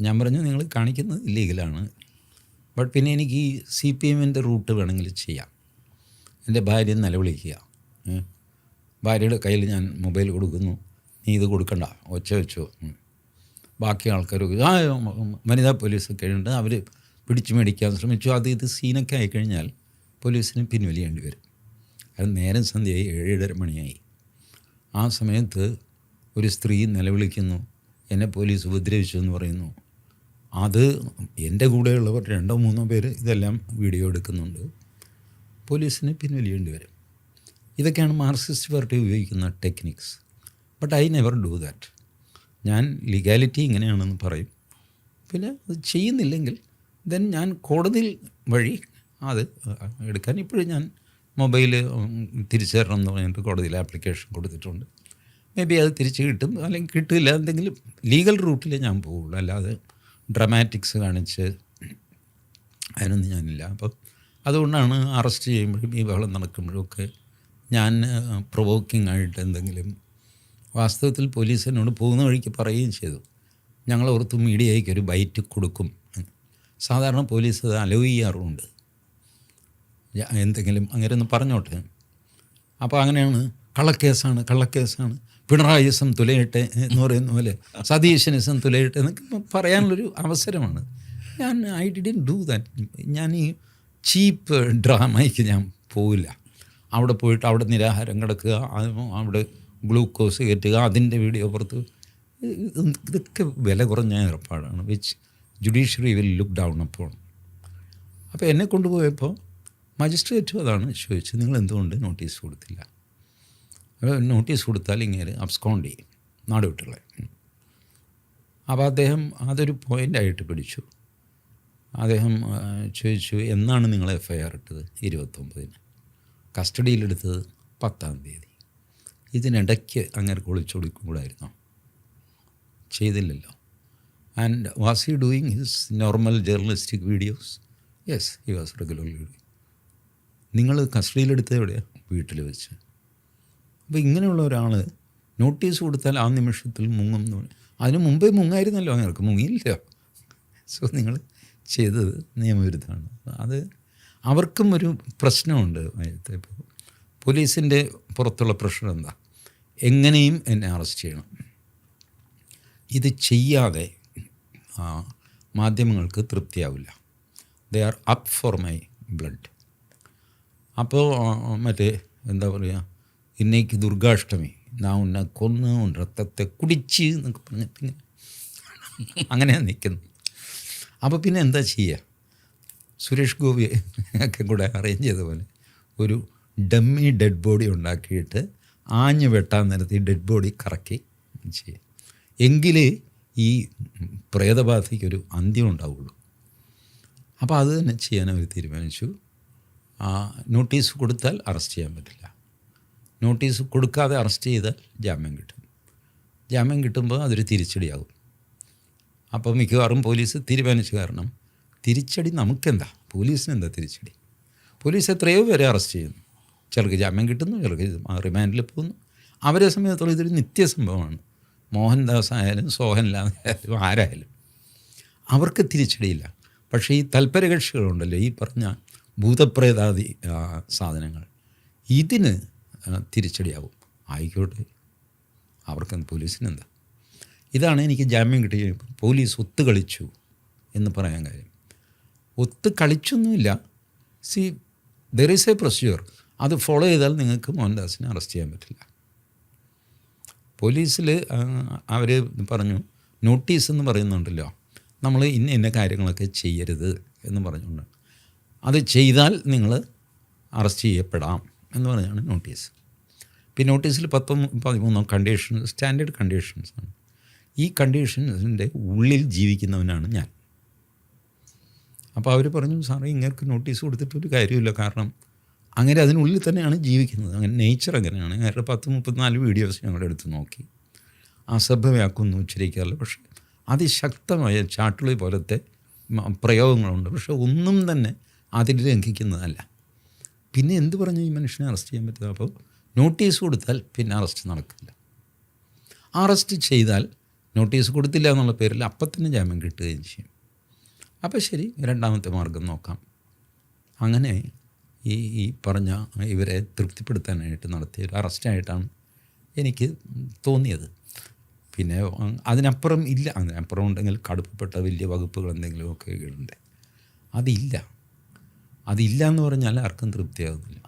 ഞാൻ പറഞ്ഞു നിങ്ങൾ കാണിക്കുന്നത് ഇല്ലീഗലാണ്. ബട്ട് പിന്നെ എനിക്ക് ഈ CPM-ൻ്റെ റൂട്ട് വേണമെങ്കിൽ ചെയ്യാം. എൻ്റെ ഭാര്യ നിലവിളിക്കുക. ഭാര്യയുടെ കയ്യിൽ ഞാൻ മൊബൈൽ കൊടുക്കുന്നു, നീ ഇത് കൊടുക്കണ്ട, ഒച്ച വെച്ചോ. ബാക്കി ആൾക്കാരൊക്കെ വനിതാ പോലീസൊക്കെ ഉണ്ട്, അവർ പിടിച്ചു മേടിക്കാൻ ശ്രമിച്ചു. ഇത് സീനൊക്കെ ആയിക്കഴിഞ്ഞാൽ പോലീസിന് പിൻവലിയേണ്ടി വരും. അത് നേരം സന്ധ്യയായി, 7:30 മണിയായി. ആ സമയത്ത് ഒരു സ്ത്രീ നിലവിളിക്കുന്നു, എന്നെ പോലീസ് ഉപദ്രവിച്ചു എന്ന് പറയുന്നു. അത് എൻ്റെ കൂടെയുള്ളവർ 2-3 പേര് ഇതെല്ലാം വീഡിയോ എടുക്കുന്നുണ്ട്. പോലീസിന് പിൻവലിയേണ്ടി വരും. ഇതൊക്കെയാണ് മാർക്സിസ്റ്റ് പാർട്ടി ഉപയോഗിക്കുന്ന techniques. But I never do that. ഞാൻ ലീഗാലിറ്റി ഇങ്ങനെയാണെന്ന് പറയും, പിന്നെ അത് ചെയ്യുന്നില്ലെങ്കിൽ ദെൻ ഞാൻ കോടതിയിൽ വഴി അത് എടുക്കാൻ ഇപ്പോഴും ഞാൻ മൊബൈൽ തിരിച്ചു തരണം എന്ന് പറഞ്ഞിട്ട് കോടതിയിൽ ആപ്ലിക്കേഷൻ കൊടുത്തിട്ടുണ്ട്. മേ ബി അത് തിരിച്ച് കിട്ടും, അല്ലെങ്കിൽ കിട്ടില്ല. എന്തെങ്കിലും ലീഗൽ റൂട്ടിൽ ഞാൻ പോവുള്ളൂ, അല്ലാതെ ഡ്രമാറ്റിക്സ് കാണിച്ച് അതിനൊന്നും ഞാനില്ല. അപ്പം അതുകൊണ്ടാണ് അറസ്റ്റ് ചെയ്യുമ്പോഴും ഈ ബഹളം നടക്കുമ്പോഴും ഒക്കെ ഞാൻ പ്രൊവോക്കിംഗ് ആയിട്ട് എന്തെങ്കിലും. വാസ്തവത്തിൽ പോലീസ് എന്നോട് പോകുന്ന വഴിക്ക് പറയുകയും ചെയ്തു, ഞങ്ങൾ ഓർത്ത് മീഡിയയ്ക്ക് ഒരു ബൈറ്റ് കൊടുക്കും. സാധാരണ പോലീസ് അത് അലോ ചെയ്യാറുമുണ്ട്, എന്തെങ്കിലും അങ്ങനെ ഒന്ന് പറഞ്ഞോട്ടെ. അപ്പോൾ അങ്ങനെയാണ്, കള്ളക്കേസാണ്, പിണറായിസം തുലയട്ടെ എന്ന് പറയുന്ന പോലെ സതീശനിസം തുലയട്ടെ എന്നൊക്കെ പറയാനുള്ളൊരു അവസരമാണ്. I didn't do that. ഞാൻ ഈ ചീപ്പ് ഡ്രാമയ്ക്ക് ഞാൻ പോവില്ല. അവിടെ പോയിട്ട് അവിടെ നിരാഹാരം കിടക്കുക, അവിടെ ഗ്ലൂക്കോസ് കയറ്റുക, അതിൻ്റെ വീഡിയോ പുറത്ത്, ഇതൊക്കെ വില കുറഞ്ഞ ഏർപ്പാടാണ്, which judiciary will look down upon. അപ്പോൾ എന്നെ കൊണ്ടുപോയപ്പോൾ മജിസ്ട്രേറ്റും അതാണ് ചോദിച്ചത്, നിങ്ങൾ എന്തുകൊണ്ട് നോട്ടീസ് കൊടുത്തില്ല? നോട്ടീസ് കൊടുത്താൽ ഇങ്ങനെ അബ്സ്കോണ്ട് ചെയ്യും, നാട് വിട്ടുകളെ. അപ്പോൾ അദ്ദേഹം അതൊരു പോയിൻ്റായിട്ട് പിടിച്ചു. അദ്ദേഹം ചോദിച്ചു, എന്നാണ് നിങ്ങൾ FIR ഇട്ടത്? 29-ന്. കസ്റ്റഡിയിലെടുത്തത് 10-ാം തീയതി. ഇതിനിടയ്ക്ക് അങ്ങനെ ഒളിച്ചോടിക്കൂടായിരുന്നോ? ചെയ്തില്ലല്ലോ. And was he doing his normal journalistic videos? Yes, he was regularly doing. നിങ്ങൾ കസ്റ്റഡിയിലെടുത്തത് എവിടെയാണ്? വീട്ടിൽ വെച്ച്. അപ്പോൾ ഇങ്ങനെയുള്ള ഒരാൾ നോട്ടീസ് കൊടുത്താൽ ആ നിമിഷത്തിൽ മുങ്ങും. അതിന് മുമ്പേ മുങ്ങായിരുന്നല്ലോ, അങ്ങനെയൊക്കെ മുങ്ങിയില്ല. സോ നിങ്ങൾ ചെയ്തത് നിയമവിരുദ്ധമാണ്. അത് അവർക്കും ഒരു പ്രശ്നമുണ്ട്. ഇപ്പോൾ പോലീസിൻ്റെ പുറത്തുള്ള പ്രശ്നം എന്താ? എങ്ങനെയും എന്നെ അറസ്റ്റ് ചെയ്യണം. ഇത് ചെയ്യാതെ മാധ്യമങ്ങൾക്ക് തൃപ്തിയാവില്ല. They are up for my blood. അപ്പോൾ മറ്റേ എന്താ പറയുക, ഇന്നേക്ക് ദുർഗാഷ്ടമി, ഞാൻ ഉന്നെ കൊന്ന് രക്തത്തെ കുടിച്ച് എന്നൊക്കെ പറഞ്ഞിട്ട് അങ്ങനെയാണ് നിൽക്കുന്നത്. അപ്പോൾ പിന്നെ എന്താ ചെയ്യുക? സുരേഷ് ഗോപി ഒക്കെ കൂടെ അറേഞ്ച് ചെയ്ത പോലെ ഒരു ഡമ്മി ഡെഡ് ബോഡി ഉണ്ടാക്കിയിട്ട് ആഞ്ഞ് വെട്ടാൻ നേരത്ത് ഈ ഡെഡ് ബോഡി കറക്കി ചെയ്യുക. എങ്കിലേ ഈ പ്രേതബാധയ്ക്കൊരു അന്ത്യം ഉണ്ടാവുള്ളൂ. അപ്പോൾ അത് തന്നെ ചെയ്യാൻ അവർ തീരുമാനിച്ചു. നോട്ടീസ് കൊടുത്താൽ അറസ്റ്റ് ചെയ്യാൻ പറ്റില്ല. നോട്ടീസ് കൊടുക്കാതെ അറസ്റ്റ് ചെയ്താൽ ജാമ്യം കിട്ടും. ജാമ്യം കിട്ടുമ്പോൾ അതൊരു തിരിച്ചടിയാകും. അപ്പോൾ മിക്കവാറും പോലീസ് തീരുമാനിച്ചു. കാരണം തിരിച്ചടി നമുക്കെന്താ, പോലീസിനെന്താ തിരിച്ചടി? പോലീസ് എത്രയോ പേരെ അറസ്റ്റ് ചെയ്യുന്നു, ചിലർക്ക് ജാമ്യം കിട്ടുന്നു, ചിലർക്ക് റിമാൻഡിൽ പോകുന്നു. അവരെ സംബന്ധിച്ചിടത്തോളം ഇതൊരു നിത്യസംഭവമാണ്. മോഹൻദാസ് ആയാലും സോഹൻലാൽ ആയാലും ആരായാലും അവർക്ക് തിരിച്ചടിയില്ല. പക്ഷേ ഈ തൽപരകക്ഷികളുണ്ടല്ലോ, ഈ പറഞ്ഞ ഭൂതപ്രേതാദി സാധനങ്ങൾ, ഇതിന് തിരിച്ചടിയാവും. ആയിക്കോട്ടെ, അവർക്കെന്ത്, പോലീസിനെന്താ? ഇതാണ് എനിക്ക് ജാമ്യം കിട്ടിയ പോലീസ് ഒത്തു കളിച്ചു എന്ന് പറയാൻ കാര്യം. ഒത്തു കളിച്ചൊന്നുമില്ല. See, there is a procedure. അത് ഫോളോ ചെയ്താൽ നിങ്ങൾക്ക് മോഹൻദാസിനെ അറസ്റ്റ് ചെയ്യാൻ പറ്റില്ല. പോലീസിൽ അവർ പറഞ്ഞു, നോട്ടീസ് എന്ന് പറയുന്നുണ്ടല്ലോ, നമ്മൾ ഇന്ന കാര്യങ്ങളൊക്കെ ചെയ്യരുത് എന്ന് പറഞ്ഞുകൊണ്ട്, അത് ചെയ്താൽ നിങ്ങൾ അറസ്റ്റ് ചെയ്യപ്പെടാം എന്ന് പറഞ്ഞാണ് നോട്ടീസ്. പിന്നെ നോട്ടീസിൽ 13 കണ്ടീഷൻസ്, സ്റ്റാൻഡേർഡ് കണ്ടീഷൻസാണ്. ഈ കണ്ടീഷൻസിൻ്റെ ഉള്ളിൽ ജീവിക്കുന്നവനാണ് ഞാൻ. അപ്പോൾ അവർ പറഞ്ഞു, സാറേ ഇങ്ങൾക്ക് നോട്ടീസ് കൊടുത്തിട്ടൊരു കാര്യമില്ല, കാരണം അങ്ങനെ അതിനുള്ളിൽ തന്നെയാണ് ജീവിക്കുന്നത്, അങ്ങനെ നേച്ചർ അങ്ങനെയാണ്. അങ്ങനെ 34 വീഡിയോസ് ഞങ്ങളെടുത്ത് നോക്കി. അസഭ്യമാക്കൊന്നും ഉച്ചരിക്കാറില്ല, പക്ഷേ അതിശക്തമായ ചാട്ടുളി പോലത്തെ പ്രയോഗങ്ങളുണ്ട്. പക്ഷേ ഒന്നും തന്നെ അതിൽ ലംഘിക്കുന്നതല്ല. പിന്നെ എന്ത് പറഞ്ഞു ഈ മനുഷ്യനെ അറസ്റ്റ് ചെയ്യാൻ പറ്റുക? അപ്പോൾ നോട്ടീസ് കൊടുത്താൽ പിന്നെ അറസ്റ്റ് നടക്കില്ല. അറസ്റ്റ് ചെയ്താൽ നോട്ടീസ് കൊടുത്തില്ല എന്നുള്ള പേരിൽ അപ്പം തന്നെ ജാമ്യം കിട്ടുകയും ചെയ്യും. അപ്പോൾ ശരി, രണ്ടാമത്തെ മാർഗം നോക്കാം. അങ്ങനെ ഈ പറഞ്ഞ ഇവരെ തൃപ്തിപ്പെടുത്താനായിട്ട് നടത്തിയ ഒരു അറസ്റ്റായിട്ടാണ് എനിക്ക് തോന്നിയത്. പിന്നെ അതിനപ്പുറം ഇല്ല. അതിനപ്പുറം ഉണ്ടെങ്കിൽ കടുപ്പപ്പെട്ട വലിയ വകുപ്പുകൾ എന്തെങ്കിലുമൊക്കെ ഉണ്ട്. അതില്ല എന്ന് പറഞ്ഞാൽ ആർക്കും തൃപ്തിയാകുന്നില്ല.